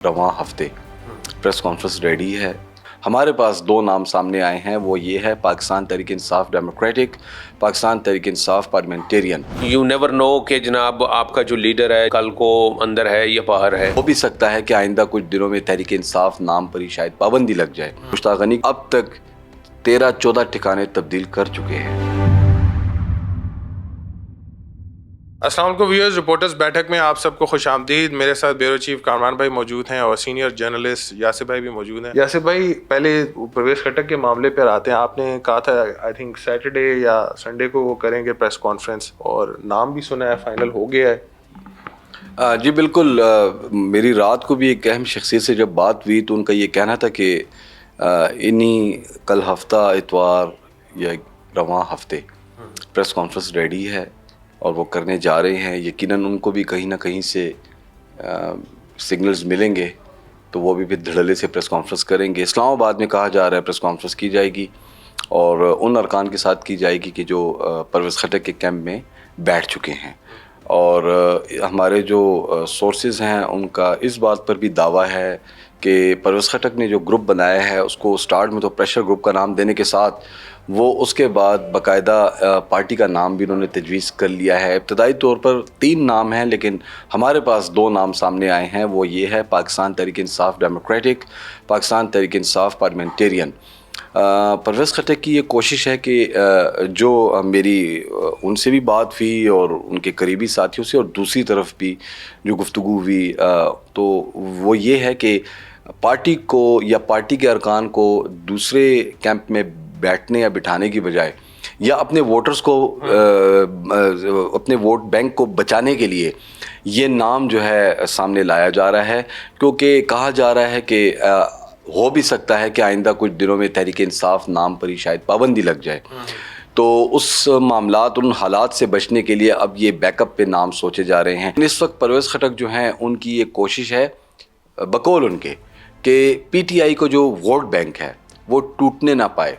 रवां हफ्ते press conference ready है। हमारे पास दो नाम सामने आए हैं, वो ये है Pakistan Tehreek Insaf democratic, Pakistan Tehreek Insaf parliamentarian. You never know कि जनाब आपका जो लीडर है कल को अंदर है या बाहर है। हो भी सकता है कि आइंदा कुछ दिनों में तहरीक इंसाफ नाम पर ही शायद पाबंदी लग जाए। मुश्ताक गनी अब तक 13-14 ठिकाने तब्दील कर चुके हैं। अस्सलाम वालेकुम व्यूअर्स, रिपोर्टर्स बैठक में आप सबको खुश आमदीद। मेरे साथ ब्यूरो चीफ कामरान भाई मौजूद हैं और सीनियर जर्नलिस्ट यासिर भाई भी मौजूद हैं। यासिर भाई, पहले प्रवेश खटक के मामले पर आते हैं। आपने कहा था आई थिंक सैटरडे या संडे को वो करेंगे प्रेस कॉन्फ्रेंस, और नाम भी सुना है, फाइनल हो गया है। जी बिल्कुल। मेरी रात को भी एक अहम शख्सियत से जब बात हुई तो उनका ये कहना था कि इन्हीं कल हफ्ता इतवार या रवां हफ्ते प्रेस कॉन्फ्रेंस रेडी है और वो करने जा रहे हैं। यकीनन उनको भी कहीं ना कहीं से सिग्नल्स मिलेंगे तो वो भी फिर धड़ल्ले से प्रेस कॉन्फ्रेंस करेंगे। इस्लामाबाद में कहा जा रहा है प्रेस कॉन्फ्रेंस की जाएगी और उन अरकान के साथ की जाएगी कि जो परवेज़ खटक के कैंप में बैठ चुके हैं। और हमारे जो सोर्सेज हैं उनका इस बात पर भी दावा है कि परवेज़ खटक ने जो ग्रुप बनाया है उसको स्टार्ट में तो प्रेशर ग्रुप का नाम देने के साथ वो उसके बाद बाकायदा पार्टी का नाम भी उन्होंने तजवीज़ कर लिया है। इब्तदाई तौर पर 3 नाम हैं, लेकिन हमारे पास 2 नाम सामने आए हैं, वो ये है पाकिस्तान तहरीक इंसाफ डेमोक्रेटिक, पाकिस्तान तहरीक इंसाफ पार्लियामेंटेरियन। परवेज़ खटक की ये कोशिश है कि जो मेरी उनसे भी बात हुई और उनके करीबी साथियों से और दूसरी तरफ भी जो गुफ्तगू हुई तो वो ये है कि पार्टी को या पार्टी के अरकान को दूसरे कैंप में बैठने या बिठाने की बजाय या अपने वोटर्स को अपने वोट बैंक को बचाने के लिए ये नाम जो है सामने लाया जा रहा है, क्योंकि कहा जा रहा है कि हो भी सकता है कि आइंदा कुछ दिनों में तहरीक इंसाफ नाम पर ही शायद पाबंदी लग जाए। तो उस मामलात उन हालात से बचने के लिए अब ये बैकअप पे नाम सोचे जा रहे हैं। इस वक्त परवेज़ खटक जो हैं उनकी ये कोशिश है बकौल उनके कि पीटीआई को जो वोट बैंक है वो टूटने ना पाए,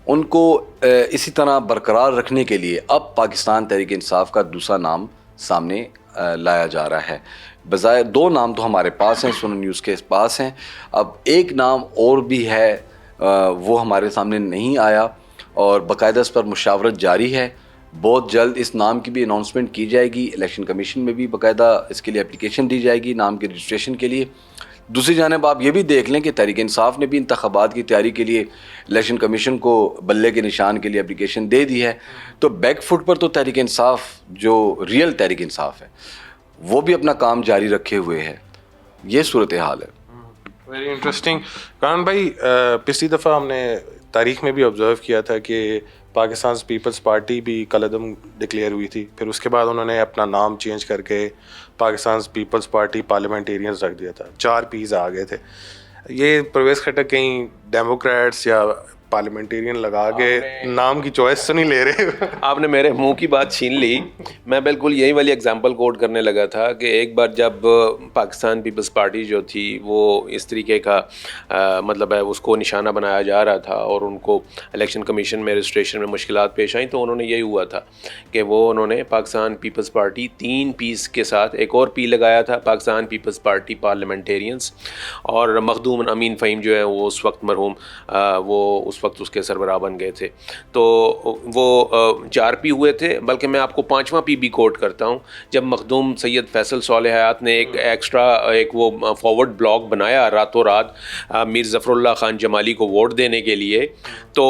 उनको इसी तरह बरकरार रखने के लिए अब पाकिस्तान तहरीक इंसाफ का दूसरा नाम सामने लाया जा रहा है। बजाय 2 नाम तो हमारे पास हैं, सुनो न्यूज़ के पास हैं, अब एक नाम और भी है वो हमारे सामने नहीं आया और बाकायदा इस पर मुशावरत जारी है। बहुत जल्द इस नाम की भी अनाउंसमेंट की जाएगी। इलेक्शन कमीशन में भी बाकायदा इसके लिए एप्लीकेशन दी जाएगी नाम के रजिस्ट्रेशन के लिए। दूसरी जानिब आप ये भी देख लें कि तहरीक इंसाफ ने भी इंतखाबात की तैयारी के लिए इलेक्शन कमीशन को बल्ले के निशान के लिए एप्लीकेशन दे दी है। तो बैक फुट पर तो तहरीक इंसाफ जो रियल तहरीक इंसाफ है वो भी अपना काम जारी रखे हुए है। ये सूरत हाल है। Very interesting. कान भाई, पिछली दफ़ा हमने तारीख में भी ऑब्ज़र्व किया था कि पाकिस्तान पीपल्स पार्टी भी कलअदम डिक्लेयर हुई थी, फिर उसके बाद उन्होंने अपना नाम चेंज करके पाकिस्तान पीपल्स पार्टी पार्लियामेंटेरियंस रख दिया था। 4 पीस आ गए थे। ये परवेज़ खटक कहीं डेमोक्रेट्स या पार्लियामेंटेरियन लगा के नाम की चॉइस तो नहीं ले रहे? आपने मेरे मुंह की बात छीन ली। मैं बिल्कुल यही वाली एग्जांपल कोट करने लगा था कि एक बार जब पाकिस्तान पीपल्स पार्टी जो थी वो इस तरीके का मतलब है उसको निशाना बनाया जा रहा था और उनको इलेक्शन कमीशन में रजिस्ट्रेशन में मुश्किलात पेश आई, तो उन्होंने यही हुआ था कि वो उन्होंने पाकिस्तान पीपल्स पार्टी 3 पीस के साथ एक और पी लगाया था, पाकिस्तान पीपल्स पार्टी पार्लियामेंटेरियंस। और मखदूम अमीन फ़हीम जो है वो उस वक्त मरहूम वो उस वक्त उसके सरबराह बन गए थे। तो वो 4 पी हुए थे, बल्कि मैं आपको 5वां पी भी कोट करता हूँ। जब मखदूम सैयद फैसल सालेह हयात ने एक एक्स्ट्रा एक वो फॉरवर्ड ब्लॉक बनाया रातों रात मीर ज़फ़रुल्लाह ख़ान जमाली को वोट देने के लिए, तो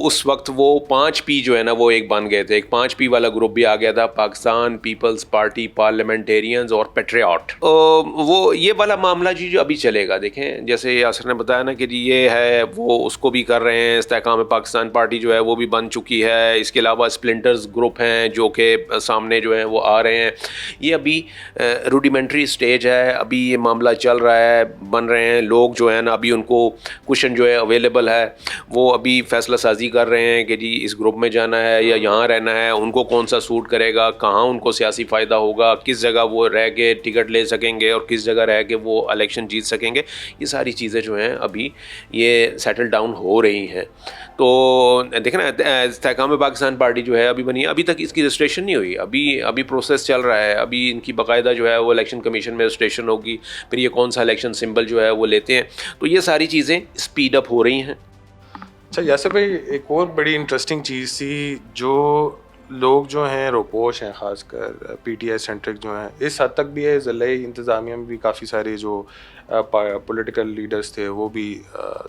उस वक्त वो 5 पी जो है ना वो एक बन गए थे। एक 5 पी वाला ग्रुप भी आ गया था, पाकिस्तान पीपल्स पार्टी पार्लियामेंटेरियंस और पेट्रियाट। वो ये वाला मामला जी जो अभी चलेगा, देखें जैसे यासिर ने बताया ना कि ये है वो उसको भी कर रहे हैं। इस्तेहकाम पाकिस्तान पार्टी जो है वो भी बन चुकी है। इसके अलावा स्प्लिंटर्स ग्रुप हैं जो कि सामने जो हैं वो आ रहे हैं। ये अभी रूडिमेंट्री स्टेज है, अभी ये मामला चल रहा है, बन रहे हैं लोग जो है ना, अभी उनको कुशन जो है अवेलेबल है, वो अभी फैसला साजी कर रहे हैं कि जी इस ग्रुप में जाना है या यहाँ रहना है, उनको कौन सा सूट करेगा, कहाँ उनको सियासी फ़ायदा होगा, किस जगह वो रह के टिकट ले सकेंगे और किस जगह रह के वो इलेक्शन जीत सकेंगे। ये सारी चीज़ें जो हैं अभी ये सेटल डाउन हो रही हैं। ہیں. تو دیکھیں نا استحکام پاکستان پارٹی جو ہے ابھی بنی ہے, ابھی تک اس کی رجسٹریشن نہیں ہوئی, ابھی پروسیس چل رہا ہے, ابھی ان کی باقاعدہ جو ہے وہ الیکشن کمیشن میں رجسٹریشن ہوگی, پھر یہ کون سا الیکشن سمبل جو ہے وہ لیتے ہیں. تو یہ ساری چیزیں اسپیڈ اپ ہو رہی ہیں. اچھا یاسر بھائی, ایک اور بڑی انٹرسٹنگ چیز تھی, جو لوگ جو ہیں روپوش ہیں, خاص کر پی ٹی آئی سینٹرک جو ہیں, اس حد تک بھی ہے ضلعی انتظامیہ میں بھی کافی سارے جو پولیٹیکل لیڈرز تھے وہ بھی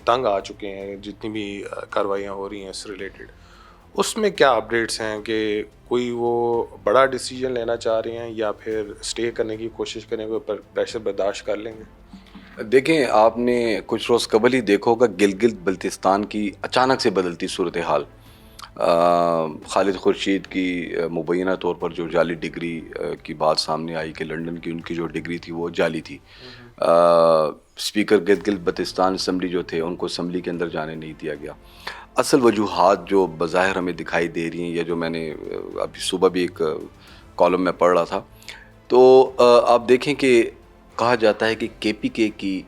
تنگ آ چکے ہیں, جتنی بھی کاروائیاں ہو رہی ہیں اس ریلیٹڈ. اس میں کیا اپڈیٹس ہیں کہ کوئی وہ بڑا ڈیسیجن لینا چاہ رہے ہیں یا پھر اسٹے کرنے کی کوشش کریں گے, پریشر برداشت کر لیں گے؟ دیکھیں, آپ نے کچھ روز قبل ہی دیکھا ہوگا گلگت بلتستان کی اچانک سے بدلتی صورتحال. خالد خورشید کی مبینہ طور پر جو جعلی ڈگری کی بات سامنے آئی کہ لنڈن کی ان کی جو ڈگری تھی وہ جعلی تھی. اسپیکر گلگت بلتستان اسمبلی جو تھے ان کو اسمبلی کے اندر جانے نہیں دیا گیا. اصل وجوہات جو بظاہر ہمیں دکھائی دے رہی ہیں, یا جو میں نے ابھی صبح بھی ایک کالم میں پڑھ رہا تھا, تو آپ دیکھیں کہ کہا جاتا ہے کہ کے پی کے کی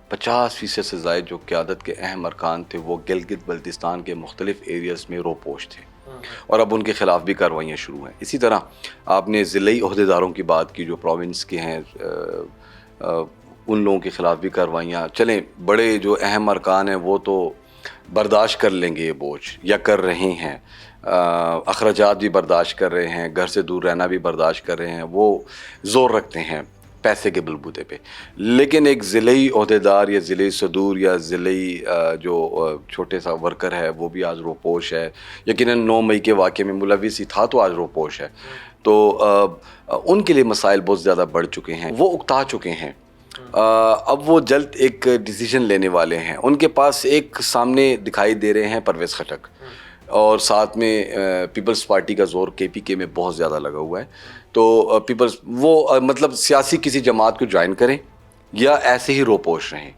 50% سے زائد جو قیادت کے اہم ارکان تھے وہ گلگت بلتستان کے مختلف ایریاز میں روپوش تھے, اور اب ان کے خلاف بھی کارروائیاں شروع ہیں. اسی طرح آپ نے ضلعی عہدیداروں کی بات کی جو پروونس کے ہیں, ان لوگوں کے خلاف بھی کارروائیاں. چلیں, بڑے جو اہم ارکان ہیں وہ تو برداشت کر لیں گے یہ بوجھ, یا کر رہے ہیں, اخراجات بھی برداشت کر رہے ہیں, گھر سے دور رہنا بھی برداشت کر رہے ہیں, وہ زور رکھتے ہیں پیسے کے بلبوتے پہ. لیکن ایک ضلعی عہدیدار یا ضلعی صدور یا ضلعی جو چھوٹے سا ورکر ہے وہ بھی آج روپوش ہے. یقیناً 9 مئی کے واقعے میں ملوث ہی تھا تو آج روپوش ہے. تو ان کے لیے مسائل بہت زیادہ بڑھ چکے ہیں, وہ اکتا چکے ہیں. اب وہ جلد ایک ڈیسیجن لینے والے ہیں. ان کے پاس ایک سامنے دکھائی دے رہے ہیں پرویز خٹک, اور ساتھ میں پیپلز پارٹی کا زور کے پی کے میں بہت زیادہ لگا ہوا ہے. تو پیپلز وہ مطلب سیاسی کسی جماعت کو جوائن کریں, یا ایسے ہی روپوش رہیں,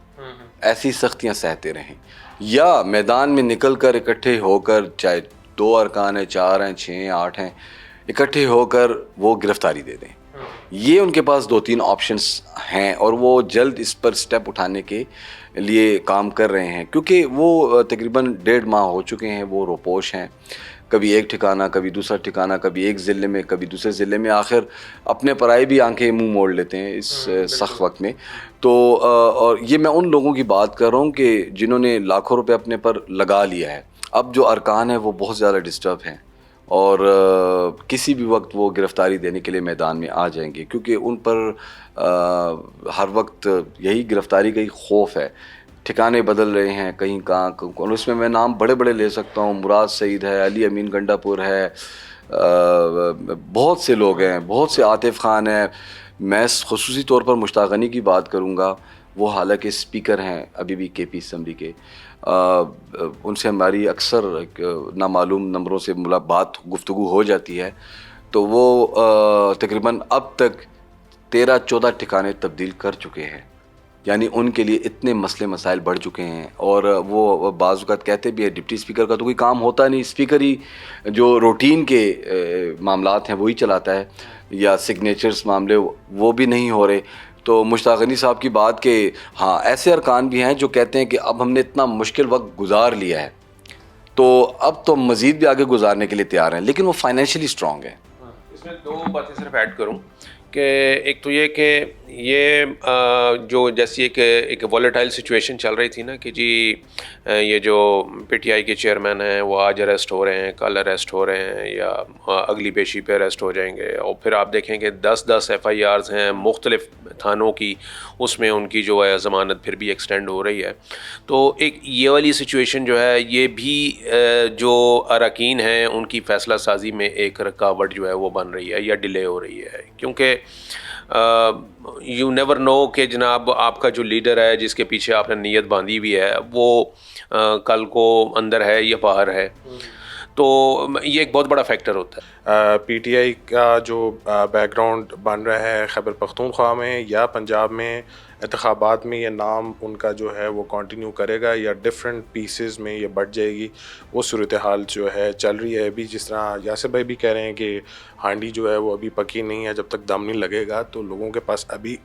ایسی سختیاں سہتے رہیں, یا میدان میں نکل کر اکٹھے ہو کر, چاہے 2 ارکان ہیں, 4 ہیں, 6 ہیں, 8 ہیں, اکٹھے ہو کر وہ گرفتاری دے دیں. یہ ان کے پاس 2-3 آپشنس ہیں, اور وہ جلد اس پر سٹیپ اٹھانے کے لیے کام کر رہے ہیں, کیونکہ وہ تقریباً 1.5 ماہ ہو چکے ہیں وہ روپوش ہیں. کبھی ایک ٹھکانہ, کبھی دوسرا ٹھکانہ, کبھی ایک ضلع میں, کبھی دوسرے ضلع میں. آخر اپنے پرائے بھی آنکھیں منہ موڑ لیتے ہیں اس سخت وقت میں. تو اور یہ میں ان لوگوں کی بات کر رہا ہوں کہ جنہوں نے لاکھوں روپے اپنے پر لگا لیا ہے. اب جو ارکان ہیں وہ بہت زیادہ ڈسٹرب ہیں, اور کسی بھی وقت وہ گرفتاری دینے کے لیے میدان میں آ جائیں گے, کیونکہ ان پر ہر وقت یہی گرفتاری کا ہی خوف ہے. ٹھکانے بدل رہے ہیں کہیں کہاں, اور اس میں نام بڑے بڑے لے سکتا ہوں, مراد سعید ہے, علی امین گنڈا پور ہے, بہت سے لوگ ہیں, بہت سے, عاطف خان ہیں. میں خصوصی طور پر مشتاق غنی کی بات کروں گا, وہ حالانکہ اسپیکر ہیں ابھی بھی کے پی اسمبلی کے. ان سے ہماری اکثر نامعلوم نمبروں سے بات گفتگو ہو جاتی ہے, تو وہ تقریباً اب تک 13-14 ٹھکانے تبدیل کر چکے ہیں. یعنی ان کے لیے اتنے مسئلے مسائل بڑھ چکے ہیں. اور وہ بعض اوقات کہتے بھی ہے ڈپٹی اسپیکر کا تو کوئی کام ہوتا نہیں, اسپیکر ہی جو روٹین کے معاملات ہیں وہی چلاتا ہے, یا سگنیچرز معاملے وہ بھی نہیں ہو رہے. تو مشتاق غنی صاحب کی بات کہ ہاں ایسے ارکان بھی ہیں جو کہتے ہیں کہ اب ہم نے اتنا مشکل وقت گزار لیا ہے, تو اب تو مزید بھی آگے گزارنے کے لیے تیار ہیں, لیکن وہ فائنینشلی اسٹرانگ ہیں. اس میں 2 باتیں صرف ایڈ کروں کہ ایک تو یہ کہ یہ جو جیسی ایک والیٹائل سچویشن چل رہی تھی نا کہ جی یہ جو پی ٹی آئی کے چیئرمین ہیں وہ آج اریسٹ ہو رہے ہیں, کل اریسٹ ہو رہے ہیں, یا اگلی پیشی پہ اریسٹ ہو جائیں گے, اور پھر آپ دیکھیں کہ 10 FIRs ہیں مختلف تھانوں کی, اس میں ان کی جو ہے ضمانت پھر بھی ایکسٹینڈ ہو رہی ہے. تو ایک یہ والی سچویشن جو ہے یہ بھی جو اراکین ہیں ان کی فیصلہ سازی میں ایک رکاوٹ جو ہے وہ بن رہی ہے یا ڈیلے ہو رہی ہے, کیونکہ یو نیور نو کہ جناب آپ کا جو لیڈر ہے جس کے پیچھے آپ نے نیت باندھی ہوئی ہے وہ کل کو اندر ہے یا باہر ہے. تو یہ ایک بہت بڑا فیکٹر ہوتا ہے. پی ٹی آئی کا جو بیک گراؤنڈ بن رہا ہے خیبر پختونخوا میں یا پنجاب میں انتخابات میں, یہ نام ان کا جو ہے وہ کنٹینیو کرے گا یا ڈفرینٹ پیسز میں یہ بڑھ جائے گی, وہ صورتحال جو ہے چل رہی ہے ابھی. جس طرح یاسر بھائی بھی کہہ رہے ہیں کہ ہانڈی جو ہے وہ ابھی پکی نہیں ہے, جب تک دم نہیں لگے گا تو لوگوں کے پاس ابھی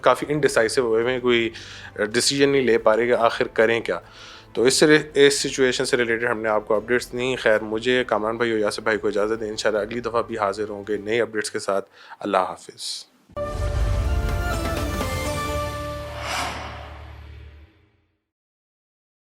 کافی انڈیسائسو ہوئے ہیں, کوئی ڈیسیجن نہیں لے پا رہے کہ آخر کریں کیا. تو اس سچویشن سے ریلیٹڈ ہم نے آپ کو اپڈیٹس دی. خیر مجھے کامران بھائی اور یاسر بھائی کو اجازت دیں, انشاءاللہ اگلی دفعہ بھی حاضر ہوں گے نئے اپڈیٹس کے ساتھ. اللہ حافظ.